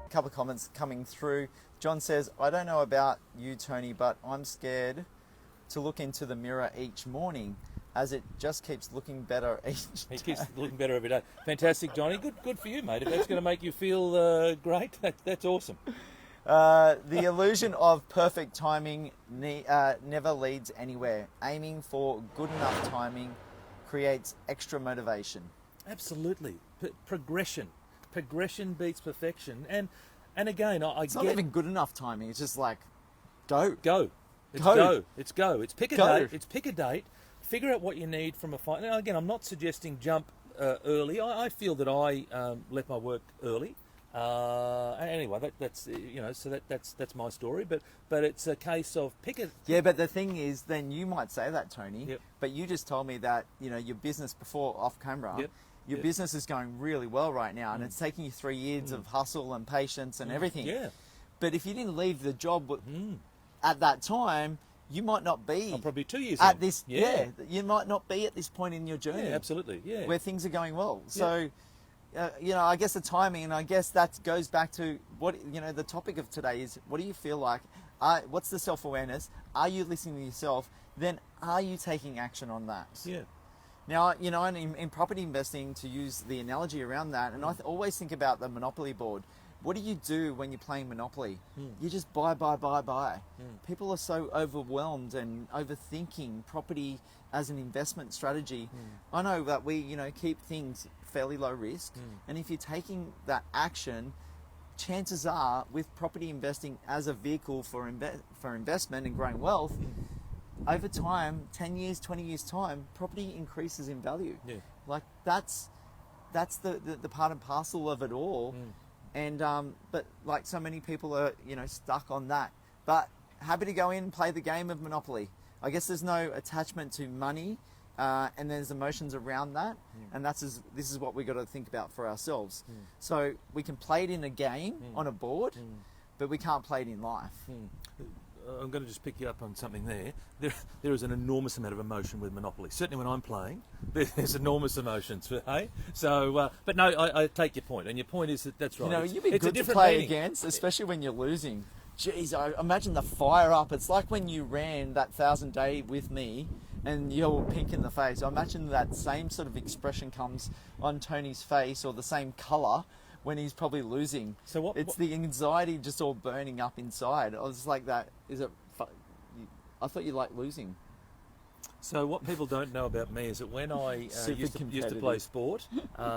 A couple of comments coming through. John says, I don't know about you, Tony, but I'm scared to look into the mirror each morning as it just keeps looking better each day. It keeps looking better every day. Fantastic, Johnny. Good for you, mate. If that's going to make you feel great, that's awesome. The illusion of perfect timing never leads anywhere. Aiming for good enough timing creates extra motivation. Absolutely. Progression beats perfection. And again, it's not even good enough timing. It's just like, go. It's go. It's pick a date. It's pick a date. Figure out what you need from a fight. Now, again, I'm not suggesting jump early. I feel that I left my work early. Anyway, that's that's my story. But it's a case of pick a. Yeah, but the thing is, then you might say that, Tony. Yep. But you just told me that your business before off camera. Yep. Your business is going really well right now, and it's taking you 3 years of hustle and patience and everything. Yeah. But if you didn't leave the job at that time, you might not be. Probably 2 years at in. this. Yeah, you might not be at this point in your journey. Yeah, absolutely. Yeah. Where things are going well. So, I guess the timing, and I guess that goes back to what the topic of today is. What do you feel like? What's the self-awareness? Are you listening to yourself? Then are you taking action on that? Yeah. Now, in property investing, to use the analogy around that, and I always think about the Monopoly board. What do you do when you're playing Monopoly? You just buy. People are so overwhelmed and overthinking property as an investment strategy. I know that we, keep things fairly low risk, and if you're taking that action, chances are with property investing as a vehicle for investment and growing wealth, over time, 10 years, 20 years time, property increases in value. Yeah. Like that's the part and parcel of it all. And but like so many people are, stuck on that. But happy to go in and play the game of Monopoly. I guess there's no attachment to money, and there's emotions around that. And this is what we got to think about for ourselves. So we can play it in a game on a board, but we can't play it in life. I'm going to just pick you up on something there. There is an enormous amount of emotion with Monopoly. Certainly when I'm playing, there's enormous emotions. Hey, so but no, I take your point, and your point is that's right. You'd be good to play against, especially when you're losing. Jeez, I imagine the fire up. It's like when you ran that 1,000-day with me, and you're pink in the face. I imagine that same sort of expression comes on Tony's face, or the same colour, when he's probably losing. So it's the anxiety just all burning up inside. I was like that. I thought you liked losing. So what people don't know about me is that when I used to play sport,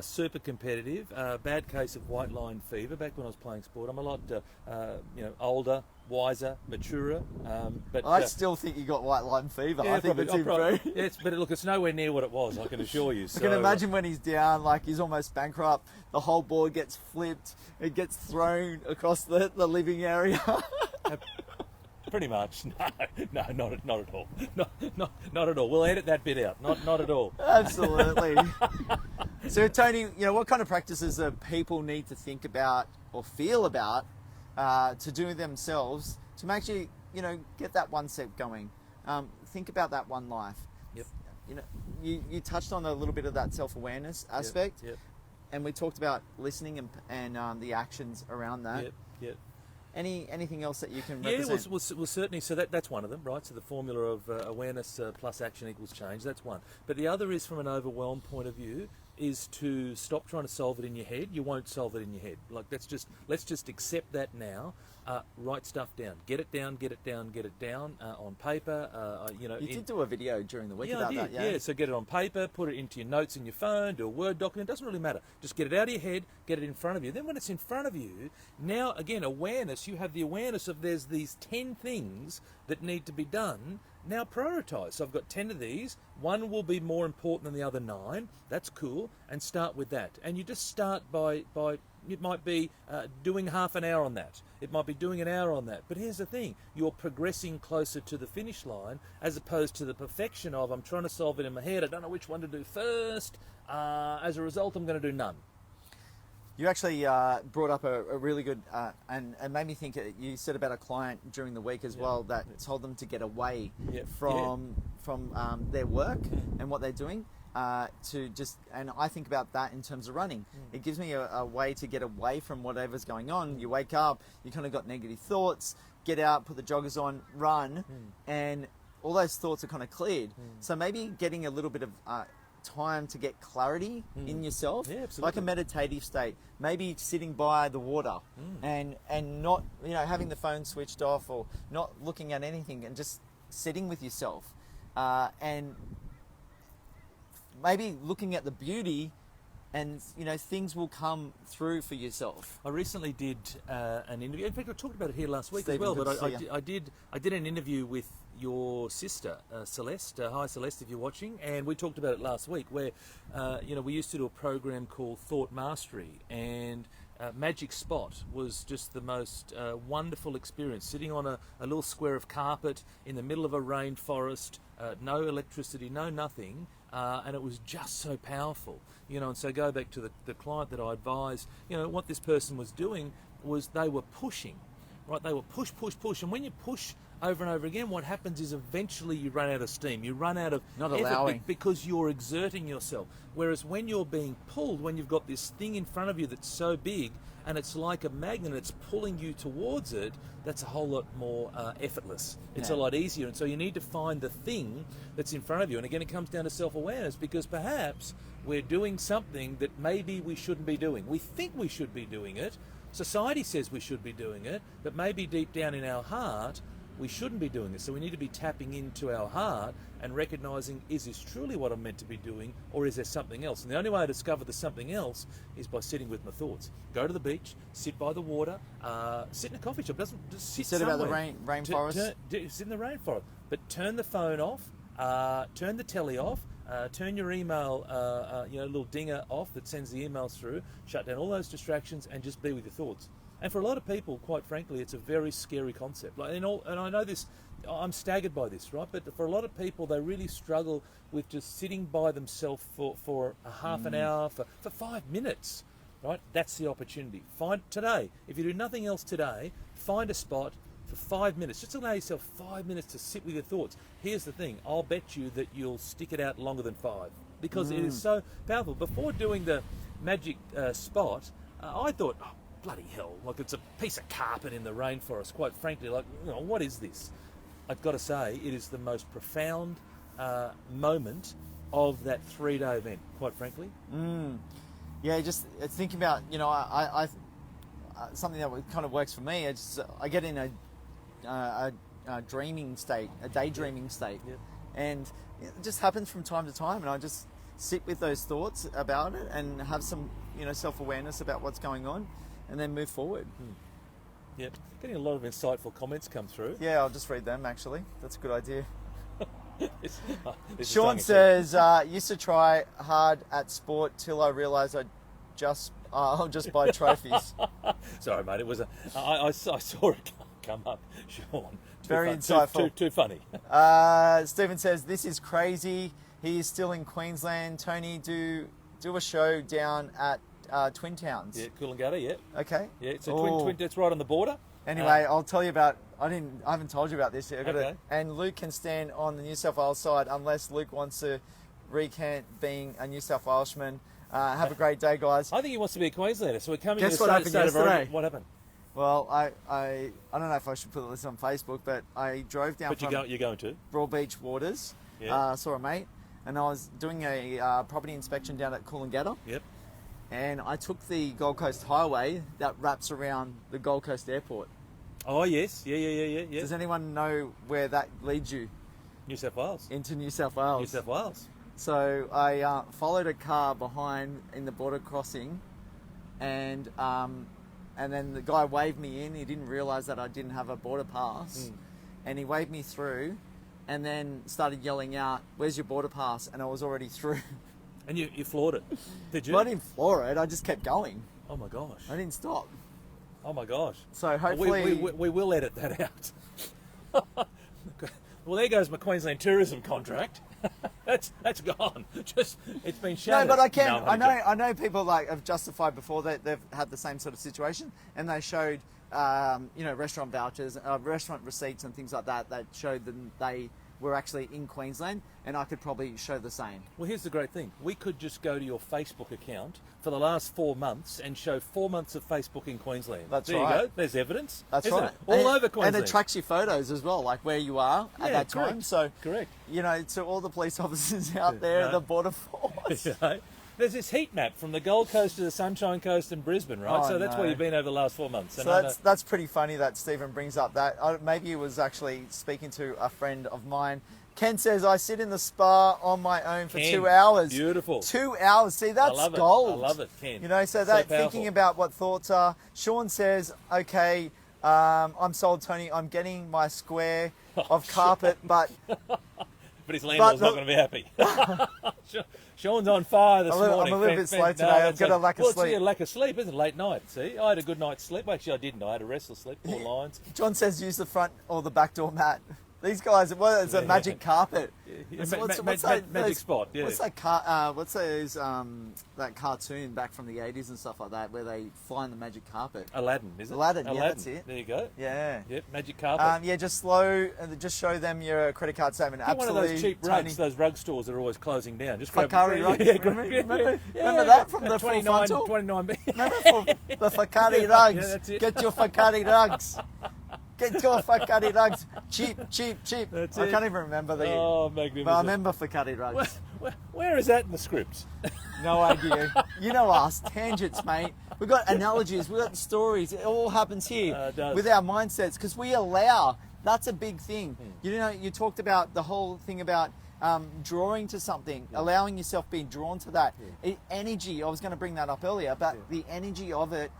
super competitive, bad case of white line fever back when I was playing sport. I'm a lot older, wiser, maturer. But I still think you got white line fever. Yeah, I think it's probably. Yes, but look, it's nowhere near what it was, I can assure you. So, I can imagine when he's down, like he's almost bankrupt, the whole board gets flipped, it gets thrown across the living area. Pretty much. No, not at all. Not at all. We'll edit that bit out. Not at all. Absolutely. So, Tony, what kind of practices do people need to think about or feel about to do themselves to actually, get that one step going? Think about that one life. Yep. You touched on a little bit of that self-awareness aspect. Yep. And we talked about listening and the actions around that. Yep. Anything else that you can represent? Yeah, well, certainly. So that's one of them, right? So the formula of awareness plus action equals change. That's one. But the other is from an overwhelm point of view is to stop trying to solve it in your head. You won't solve it in your head. Like let's just accept that now. Write stuff down. Get it down on paper. You did do a video during the week about that. Yeah. So get it on paper. Put it into your notes in your phone. Do a Word document. It doesn't really matter. Just get it out of your head. Get it in front of you. Then when it's in front of you, now again awareness. You have the awareness of there's these 10 things that need to be done. Now prioritise. So I've got 10 of these. One will be more important than the other 9. That's cool. And start with that. And you just start by it might be doing half an hour on that. It might be doing an hour on that. But here's the thing. You're progressing closer to the finish line as opposed to the perfection of I'm trying to solve it in my head. I don't know which one to do first. As a result, I'm going to do none. You actually brought up a really good, and made me think, you said about a client during the week as well that told them to get away from their work and what they're doing. to just, and I think about that in terms of running. It gives me a way to get away from whatever's going on. You wake up, you kind of got negative thoughts, get out, put the joggers on, run, and all those thoughts are kind of cleared. So maybe getting a little bit of time to get clarity in yourself, like a meditative state, maybe sitting by the water and not, having the phone switched off or not looking at anything and just sitting with yourself, and maybe looking at the beauty, and things will come through for yourself. I recently did an interview. In fact, I talked about it here last week Stephen, as well. good But to see you. I did an interview with your sister Celeste. Hi Celeste, if you're watching. And we talked about it last week, where we used to do a program called Thought Mastery, and Magic Spot was just the most wonderful experience. Sitting on a little square of carpet in the middle of a rainforest, no electricity, no nothing. And it was just so powerful, and so go back to the client that I advised, what this person was doing was they were pushing, right? They were push, and when you push over and over again, what happens is eventually you run out of steam, you run out of Not effort allowing. because you're exerting yourself. Whereas when you're being pulled, when you've got this thing in front of you that's so big and it's like a magnet, it's pulling you towards it, that's a whole lot more effortless. It's a lot easier. And so you need to find the thing that's in front of you. And again, it comes down to self-awareness, because perhaps we're doing something that maybe we shouldn't be doing. We think we should be doing it. Society says we should be doing it, but maybe deep down in our heart, we shouldn't be doing this. So we need to be tapping into our heart and recognizing, is this truly what I'm meant to be doing, or is there something else? And the only way I discover there's something else is by sitting with my thoughts. Go to the beach, sit by the water, sit in a coffee shop. Doesn't just sit Said somewhere. about the rainforest. Sit in the rainforest, but turn the phone off, turn the telly off, turn your email, little dinger off that sends the emails through. Shut down all those distractions and just be with your thoughts. And for a lot of people, quite frankly, it's a very scary concept. And I know this, I'm staggered by this, right? But for a lot of people, they really struggle with just sitting by themselves for a half an hour, for 5 minutes, right? That's the opportunity. Find today, if you do nothing else today, find a spot for 5 minutes. Just allow yourself 5 minutes to sit with your thoughts. Here's the thing, I'll bet you that you'll stick it out longer than 5, because it is so powerful. Before doing the magic spot, I thought, oh, bloody hell, like it's a piece of carpet in the rainforest, quite frankly, like, what is this? I've got to say, it is the most profound moment of that 3-day event, quite frankly. Yeah, just thinking about, I something that kind of works for me. I get in a dreaming state, a daydreaming state, and it just happens from time to time, and I just sit with those thoughts about it and have some, self-awareness about what's going on, and then move forward. Yep, getting a lot of insightful comments come through. Yeah, I'll just read them, actually. That's a good idea. This is Sean says, used to try hard at sport till I realised I'll just buy trophies. Sorry, mate. It was I saw it come up, Sean. Very insightful. Too funny. Stephen says, this is crazy. He is still in Queensland. Tony, do a show down at Twin Towns. Yeah, Coolangatta, yeah. Okay. Yeah, it's a twin. It's right on the border. Anyway, I'll tell you about. I haven't told you about this yet. Okay. And Luke can stand on the New South Wales side unless Luke wants to recant being a New South Welshman. Have a great day, guys. I think he wants to be a Queenslander, so we're coming Guess to what the happened state of yesterday? origin. What happened? Well, I don't know if I should put this on Facebook, but I drove down from You're going to? Broadbeach Waters. Yeah. Saw a mate, and I was doing a property inspection down at Coolangatta. Yep. And I took the Gold Coast Highway that wraps around the Gold Coast Airport. Oh, yes. Yeah. Does anyone know where that leads you? New South Wales. Into New South Wales. New South Wales. So I followed a car behind in the border crossing, and then the guy waved me in. He didn't realise that I didn't have a border pass, and he waved me through, and then started yelling out, "Where's your border pass?" And I was already through. And you floored it, did you? Well, I didn't floor it. I just kept going. Oh my gosh. I didn't stop. Oh my gosh. So hopefully we will edit that out. Well, there goes my Queensland tourism contract. that's gone. It's been shattered. No, but I can. No, I know people like have justified before that they've had the same sort of situation, and they showed restaurant vouchers, restaurant receipts, and things like that that showed them they were actually in Queensland, and I could probably show the same. Well, here's the great thing. We could just go to your Facebook account for the last 4 months and show 4 months of Facebook in Queensland. That's there right. You go. There's evidence. That's isn't right. It? All over Queensland. And it tracks your photos as well, like where you are at that time. Correct. So, correct. you know, to all the police officers out there, the Border Force. You know, there's this heat map from the Gold Coast to the Sunshine Coast and Brisbane, right? Oh, So that's where you've been over the last 4 months. So that's pretty funny that Stephen brings up that. Maybe he was actually speaking to a friend of mine. Ken says, I sit in the spa on my own for 2 hours. Beautiful. 2 hours. See, that's gold. I love it, Ken. You know, so thinking about what thoughts are. Sean says, okay, I'm sold, Tony. I'm getting my square of carpet, but... But his landlord's not going to be happy. Sean's on fire this morning. I'm a little bit slow today. I've got a lack of sleep. It's a lack of sleep, isn't it? Late night, see? I had a good night's sleep. Actually, I didn't. I had a restless sleep, 4 lines. John says use the front or the back door mat. These guys, it's a magic carpet. What's that magic spot? Yeah. What's that cartoon back from the 80s and stuff like that where they fly in the magic carpet? Aladdin, is it? Aladdin, yeah, that's it. There you go. Yeah. Yep, magic carpet. Yeah, just show them your credit card statement. Get Absolutely. one of those cheap rugs, those rug stores that are always closing down. Just grab Fakari rugs. Remember that from the 29B. Remember the Fakari rugs? Yeah, that's it. Get your Fakari rugs. Get your Fakari rugs. Cheap. That's I it. can't even remember the... Oh, magnificent. But I remember Fakari rugs. Where is that in the script? No idea. You know us, tangents, mate. We've got analogies, we've got stories. It all happens here It does. with our mindsets because we allow. That's a big thing. You know, you talked about the whole thing about drawing to something, allowing yourself being drawn to that. Energy, I was going to bring that up earlier, but the energy of it,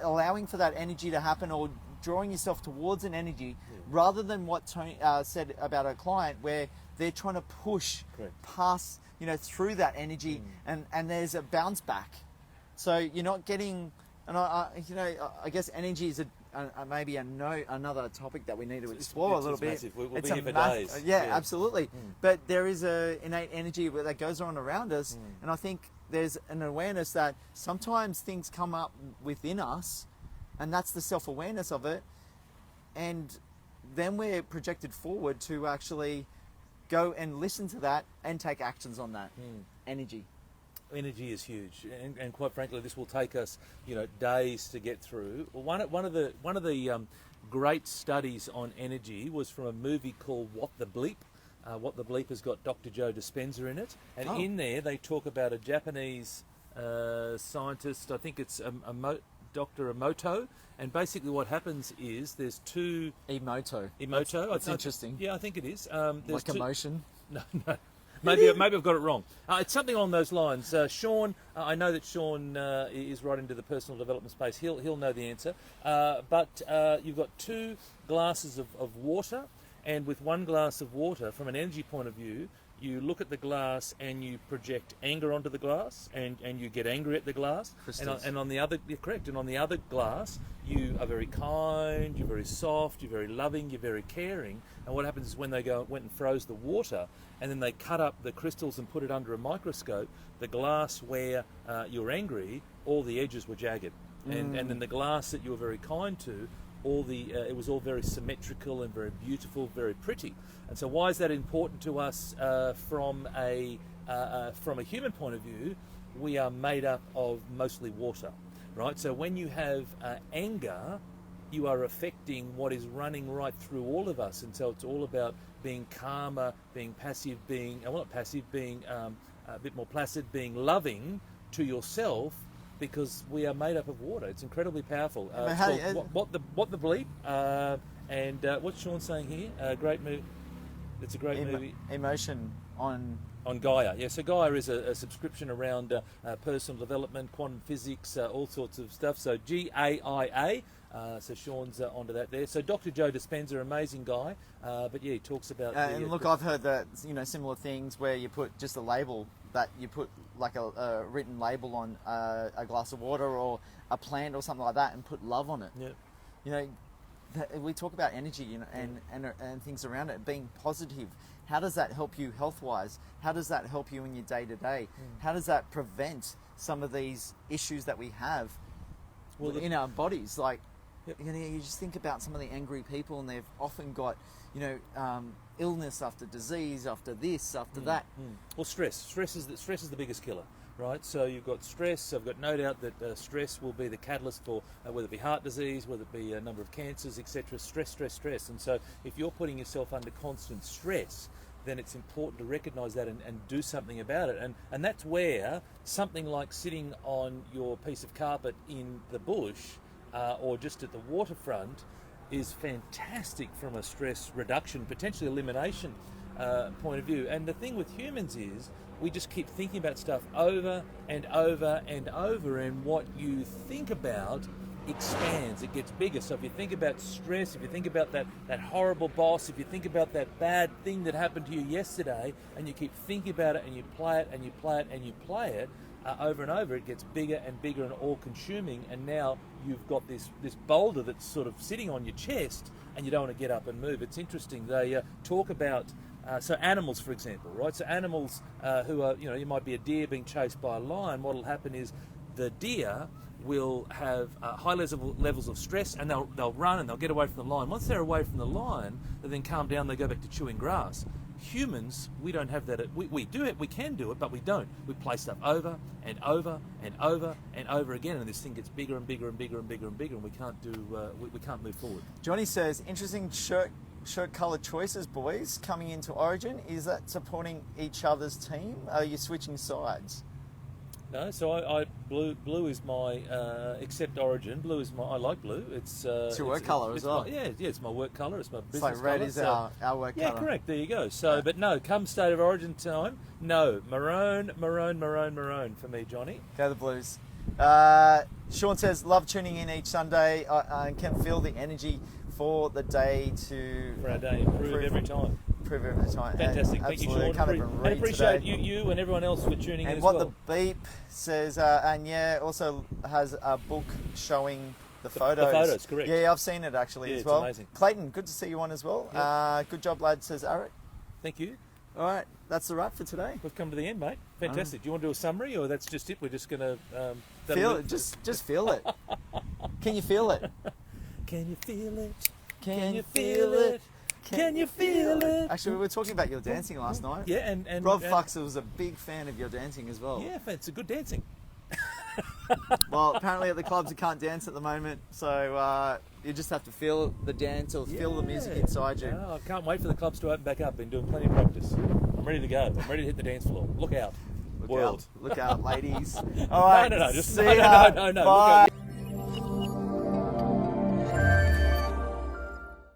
allowing for that energy to happen or drawing yourself towards an energy rather than what Tony said about a client where they're trying to push past, you know, through that energy and there's a bounce back. So you're not getting, and I guess energy is maybe another topic that we need to explore a little bit. Massive. We'll it's be here for days. Yeah, absolutely. But there is a innate energy that goes on around us, and I think there's an awareness that sometimes things come up within us, and that's the self-awareness of it, and then we're projected forward to actually go and listen to that and take actions on that energy. Energy is huge, and quite frankly, this will take us, days to get through. Well, one of the great studies on energy was from a movie called What the Bleep. What the Bleep has got Dr. Joe Dispenza in it, and in there they talk about a Japanese scientist. I think it's Dr. Emoto, and basically what happens is there's two... Emoto. That's interesting. Yeah, I think it is. Like emotion? No. Maybe I've got it wrong. It's something along those lines. Sean, I know that Sean is right into the personal development space. He'll know the answer. But you've got 2 glasses of water, and with 1 glass of water, from an energy point of view, you look at the glass and you project anger onto the glass, and you get angry at the glass. And on the other, you're correct. And on the other glass, you are very kind, you're very soft, you're very loving, you're very caring. And what happens is when they went and froze the water, and then they cut up the crystals and put it under a microscope, the glass where you're angry, all the edges were jagged, and then the glass that you were very kind to, it was all very symmetrical and very beautiful, very pretty. And so why is that important to us from a human point of view? We are made up of mostly water, right? So when you have anger, you are affecting what is running right through all of us. And so it's all about being calmer, being passive, being a bit more placid, being loving to yourself, because we are made up of water. It's incredibly powerful. What the Bleep? And what's Sean saying here? Great movie. It's a great movie. Emotion on Gaia. Yeah, so Gaia is a subscription around personal development, quantum physics, all sorts of stuff. So GAIA. So Sean's onto that there. So Dr. Joe Dispenza, amazing guy. But yeah, he talks about... and look, I've heard that, similar things where you put just a label, that you put like a written label on a glass of water or a plant or something like that, and put love on it. Yeah. We talk about energy, and things around it being positive. How does that help you health-wise? How does that help you in your day-to-day? How does that prevent some of these issues that we have in our bodies? Like, you just think about some of the angry people, and they've often got, illness after disease, after this, after that. Well, stress. Stress is the biggest killer, right? So you've got stress. I've got no doubt that stress will be the catalyst for whether it be heart disease, whether it be a number of cancers, etc. Stress. And so if you're putting yourself under constant stress, then it's important to recognise that and do something about it. And that's where something like sitting on your piece of carpet in the bush or just at the waterfront is fantastic from a stress reduction, potentially elimination point of view. And the thing with humans is we just keep thinking about stuff over and over and over, and what you think about expands, it gets bigger. So if you think about stress, if you think about that horrible boss, if you think about that bad thing that happened to you yesterday, and you keep thinking about it and you play it and you play it and you play it over and over, it gets bigger and bigger and all-consuming, and now you've got this boulder that's sort of sitting on your chest and you don't want to get up and move. It's interesting. They talk about so animals, for example, right? So animals who are, you might be a deer being chased by a lion. What will happen is the deer will have high levels of stress, and they'll run and they'll get away from the lion. Once they're away from the lion, they then calm down, they go back to chewing grass. Humans, we don't have that. We do it, we can do it, but we don't. We play stuff over and over and over and over again, and this thing gets bigger and bigger and bigger and bigger and bigger, and we can't we can't move forward. Johnny says, interesting shirt colour choices, boys, coming into Origin. Is that supporting each other's team? Are you switching sides? No, so I blue is my except Origin. Blue is I like blue. It's your work colour as well. Yeah, it's my work colour. It's my business colour. It's like red is our work colour. Yeah, correct. There you go. So, but no, come State of Origin time, no, maroon for me, Johnny. Go the Blues. Sean says, love tuning in each Sunday. I can feel the energy for the day for our day improve every time. Fantastic. Thank you, Sean. And appreciate you and everyone else for tuning in and as what well. The Beep says, and also has a book showing the photos. The photos, correct. Yeah, I've seen it actually as well. It's amazing. Clayton, good to see you on as well. Yep. Good job, lad, says Eric. Thank you. All right, that's the wrap for today. We've come to the end, mate. Fantastic. Do you want to do a summary, or that's just it? We're just going to... feel it. Just feel it. Can you feel it? Can you feel it? Can you feel it? Can you feel it? Actually, we were talking about your dancing last night. Yeah, and Rob Fuxer was a big fan of your dancing as well. Yeah, it's a good dancing. Well, apparently at the clubs you can't dance at the moment, so you just have to feel the dance or feel the music inside you. Oh, I can't wait for the clubs to open back up. Been doing plenty of practice. I'm ready to go. I'm ready to hit the dance floor. Look out. Look out, ladies. All right. No. See ya. No. Bye.